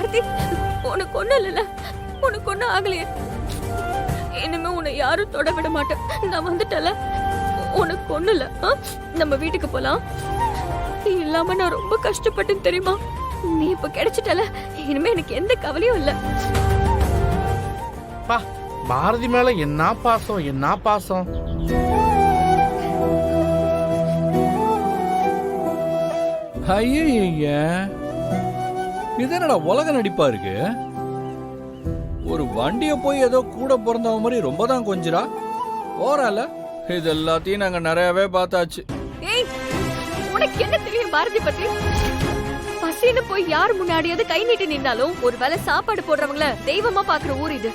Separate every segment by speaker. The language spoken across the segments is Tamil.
Speaker 1: பாரதி, உனக்கு ஒண்ணும் இல்ல, உனக்கு ஒண்ணும் ஆகலையே. இனிமே உன்னை யாரும் தொட விட மாட்டேன். நான் வந்துட்டல, உனக்கு ஒண்ணும் இல்ல. நம்ம வீட்டுக்கு போலாம். நீ இல்லாம நான் ரொம்ப கஷ்டப்பட்டேன் தெரியுமா? நீ இப்ப கிடைச்சிட்டல, இனிமே எனக்கு எந்த கவலையும் இல்ல.
Speaker 2: பாரதி மேல என்ன பாசம், என்ன பாசம்.
Speaker 3: ஐயா, இது என்னடா உலக நடிப்பா இருக்கு? ஒரு வண்டிய போய் ஏதோ கூட பிறந்தவ மாதிரி ரொம்ப தான் கொஞ்சரா ஓரல. இது எல்லாத்தையும் நாங்க நிறையவே பார்த்தாச்சு.
Speaker 1: ஏய், உனக்கு என்ன தெரியும் பாரதி பத்தி? பசின்னு போய் யார் முன்னாடியாவது கை நீட்டி நின்னாலும் ஒரு வேளை சாப்பாடு போடுறவங்கள தெய்வமா பாக்குற ஊர் இது.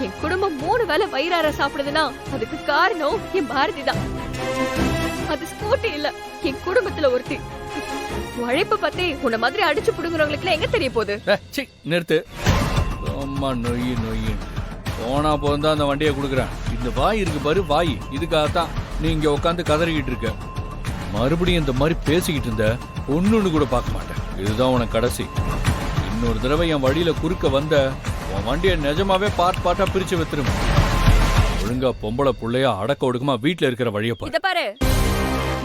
Speaker 1: என் குடும்பம் 3 வேளை வயிறார சாப்பிடுதுன்னா அதுக்கு காரணம் என் பாரதி தான். அது ஸ்கூட்டி இல்ல, என் குடும்பத்துல ஒருத்தி. உழைப்பு பத்தி உன்ன மாதிரி அடிச்சு புடுங்குறவங்களுக்கு எங்க தெரிய போகுது?
Speaker 3: நிறுத்து. அம்மா நொய்யு நொய்யு போனா போந்தா அந்த வண்டியை கொடுக்குறேன். இந்த வாய் இருக்கு பாரு, வாய். இதுக்காகத்தான் நீ இங்க உட்காந்து கதறிக்கிட்டு இருக்க. மறுபடியும் இந்த மாதிரி பேசிக்கிட்டு இருந்த ஒண்ணுன்னு கூட பார்க்க மாட்டேன். இதுதான் உனக்கு கடைசி. இன்னொரு தடவை என் வழியில குறுக்க வந்த உன் வண்டியை நிஜமாவே பார்ட்டா பிரிச்சு வைத்திரும். ஒழுங்கா பொம்பளை புள்ளையா அடக்க ஒடுக்கமா வீட்டுல இருக்கிற வழியை பாரு.
Speaker 1: இத பாரு,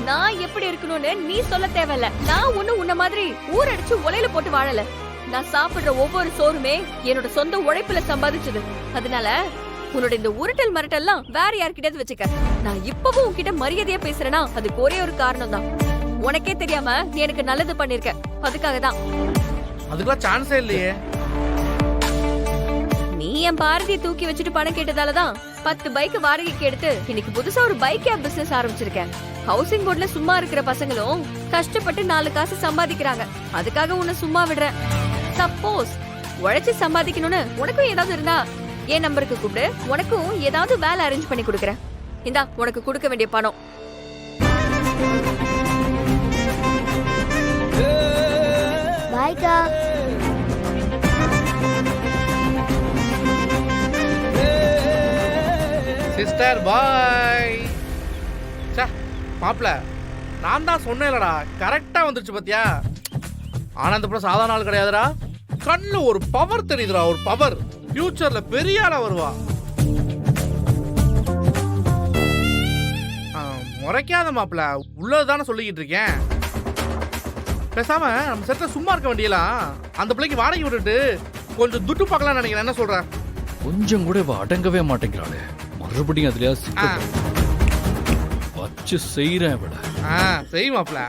Speaker 1: நான் எப்படி இருக்கணும்னு நீ சொல்ல தேவையில்ல. நான் ஒண்ணு உன்ன மாதிரி ஊரடிச்சு உலையில போட்டு வாழல. நான் சாப்பிடுற ஒவ்வொரு சோறுமே என்னோட சொந்த உழைப்புல சம்பாதிச்சது. அதனால உன்னோட இந்த உருட்டல் மரட்டெல்லாம் வேற யார்கிட்டயாவது வச்சுக்க. நான் இப்பவும் உன்கிட்ட மரியாதையா பேசுறேன்னா அதுக்கு ஒரே ஒரு காரணம் தான். உனக்கே தெரியாம நீ எனக்கு நல்லது பண்ணிருக்க, அதுக்காக தான்.
Speaker 2: அதுக்கெல்லாம் சான்ஸே இல்லையே.
Speaker 1: நீ என் பாரதியை தூக்கி வச்சுட்டு பணம் கேட்டதாலதான் 10 பைக் வாடகைக்கு எடுத்து இன்னைக்கு புதுசா ஒரு பைக் கேப் பிசினஸ் ஆரம்பிச்சிருக்கேன். ஹவுசிங் போர்ட்ல சும்மா இருக்கிற பசங்களும் கஷ்டப்பட்டு 4 காசு சம்பாதிக்கிறாங்க. அதுக்காக உன்னை சும்மா விடுறேன். சப்போஸ் உழைச்சு சம்பாதிக்கணும்னு உனக்கும் ஏதாவது இருந்தா என் நம்பருக்கு கூப்பிடு. உனக்கும் ஏதாவது வேலை அரேஞ்ச் பண்ணி கொடுக்கறேன். இந்தா உனக்கு கொடுக்க வேண்டிய பணம்.
Speaker 4: பாய்க்கா.
Speaker 2: சிஸ்டர் பாய். மாப்பிள்ள, நான் தான் சொன்னேன்லடா, கரெக்டா வந்துருச்சு பாத்தியா? ஆனா இந்த படம் சாதாரண ஆள் கிடையாதுடா. கண்ணு ஒரு பவர் தெரியுதுடா, ஒரு பவர். ஃபியூச்சர்ல பெரிய ஆளா வருவா. முறைக்காத மாப்பிள்ள, உள்ளதுதானே சொல்லிக்கிட்டு இருக்கேன். பேசாம நம்ம செட்ட சும்மா இருக்க வேண்டியலாம். அந்த பிள்ளைக்கு வாடகை விட்டுட்டு கொஞ்சம் துட்டு பார்க்கலாம் நினைக்கிறேன். என்ன சொல்ற?
Speaker 3: கொஞ்சம் கூட அடங்கவே மாட்டேங்கிறாளே. மறுபடியும் அதுலயா வச்சு செய்யறேன் விட.
Speaker 2: செய் மாப்பிள்ள.